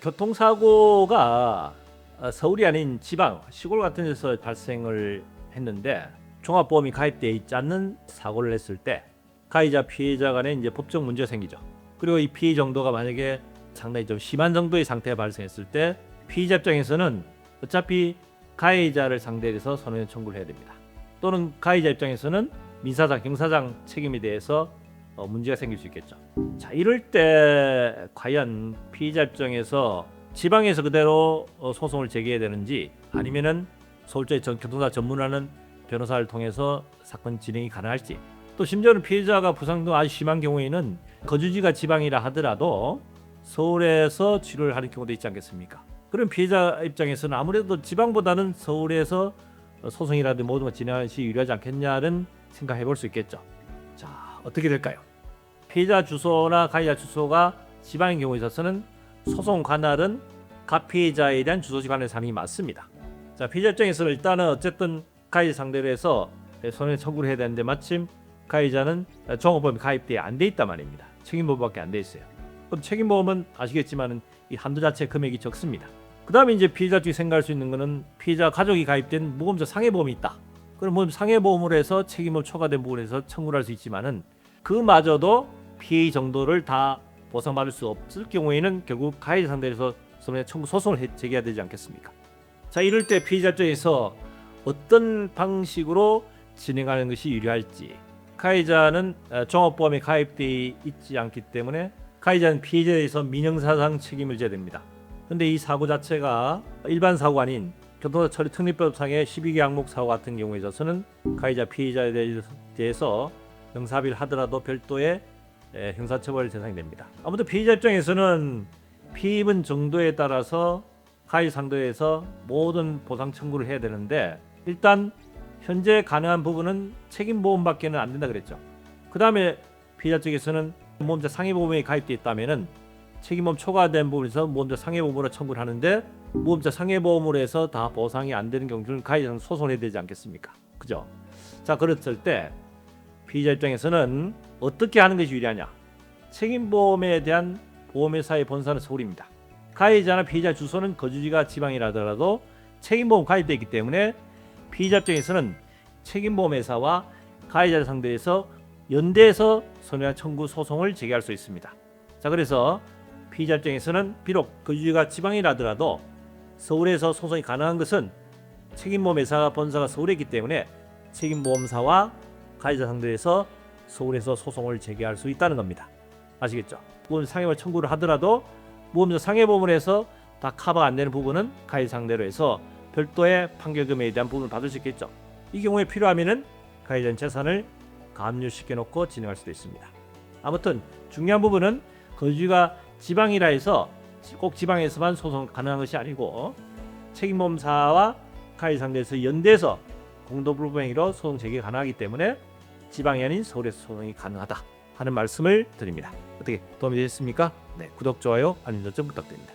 교통사고가 서울이 아닌 지방, 시골 같은 데서 발생을 했는데 종합보험이 가입되어 있지 않는 사고를 했을 때 가해자 피해자 간에 이제 법적 문제가 생기죠. 그리고 이 피해 정도가 만약에 상당히 좀 심한 정도의 상태가 발생했을 때 피해자 입장에서는 어차피 가해자를 상대로 해서 손해배상 청구를 해야 됩니다. 또는 가해자 입장에서는 민사상, 형사상 책임에 대해서 문제가 생길 수 있겠죠. 자, 이럴 때 과연 피해자 입장에서 지방에서 그대로 소송을 제기해야 되는지 아니면은 서울저희 교통사 전문하는 변호사를 통해서 사건 진행이 가능할지, 또 심지어는 피해자가 부상 등 아주 심한 경우에는 거주지가 지방이라 하더라도 서울에서 치료를 하는 경우도 있지 않겠습니까? 그럼 피해자 입장에서는 아무래도 지방보다는 서울에서 소송이라든지 모든 걸 진행하는 것이 유리하지 않겠냐는 생각해 볼 수 있겠죠. 자, 어떻게 될까요? 피해자 주소나 가해자 주소가 지방인 경우에 있어서는 소송 관할은 가피해자에 대한 주소지 관할 사항이 맞습니다. 자, 피해자 입장에서는 일단은 어쨌든 가해자 상대로 해서 손해배상 청구를 해야 되는데 마침 가해자는 종합보험이 가입되어 안 돼 있단 말입니다. 책임보험밖에 안 돼 있어요. 그럼 책임보험은 아시겠지만은 이 한도 자체 금액이 적습니다. 그 다음에 이제 피해자 쪽이 생각할 수 있는 거는 피해자 가족이 가입된 무보험자 상해보험이 있다. 그럼 상해보험으로 해서 책임을 초과된 부분에서 청구를 할 수 있지만은 그마저도 피해 정도를 다 보상받을 수 없을 경우에는 결국 가해자 상대에서 손해배상 청구 소송을 제기해야 되지 않겠습니까? 자, 이럴 때 피해자 쪽에서 어떤 방식으로 진행하는 것이 유리할지, 가해자는 종합보험에 가입되어 있지 않기 때문에 가해자는 피해자에서 민형사상 책임을 져야 됩니다. 그런데 이 사고 자체가 일반 사고가 아닌 교통사 처리 특례법상의 12개 항목 사고 같은 경우에 있어서는 가해자 피해자에 대해서 형사합의를 하더라도 별도의 형사처벌 대상이 됩니다. 아무튼 피해자 입장에서는 피해 입은 정도에 따라서 가해 상대에서 모든 보상 청구를 해야 되는데 일단 현재 가능한 부분은 책임보험밖에는 안 된다 그랬죠. 그 다음에 피해자 쪽에서는 보험자 상해보험에 가입되어 있다면은 책임보험 초과된 부분에서 보험자 상해보험으로 청구를 하는데 보험자 상해보험으로 해서 다 보상이 안 되는 경우는 가해자는 소송을 해야 되지 않겠습니까? 그죠? 자, 그랬을 때 피해자 입장에서는 어떻게 하는 것이 유리하냐? 책임보험에 대한 보험회사의 본사는 서울입니다. 가해자나 피해자 주소는 거주지가 지방이라더라도 책임보험 가입되어 있기 때문에 피해자 입장에서는 책임보험회사와 가해자를 상대해서 연대해서 손해배상 청구 소송을 제기할 수 있습니다. 자, 그래서 피해자 입장에서는 비록 거주지가 지방이라더라도 서울에서 소송이 가능한 것은 책임보험회사 본사가 서울에 있기 때문에 책임보험사와 가해자 상대해서 서울에서 소송을 제기할 수 있다는 겁니다. 아시겠죠? 보험 상해보험 청구를 하더라도 보험자 상해보험을 해서 다 커버 안 되는 부분은 가해자 상대로 해서 별도의 판결금에 대한 부분을 받을 수 있겠죠. 이 경우에 필요하면은 가해자 재산을 감류시켜 놓고 진행할 수도 있습니다. 아무튼 중요한 부분은 거주지가 지방이라 해서 꼭 지방에서만 소송 가능한 것이 아니고 책임보험사와 가해자 상대에서 연대해서 공동불법행위로 소송 제기가 가능하기 때문에 지방이 아닌 서울에서 소송이 가능하다 하는 말씀을 드립니다. 어떻게 도움이 되셨습니까? 네, 구독, 좋아요, 알림 설정 부탁드립니다.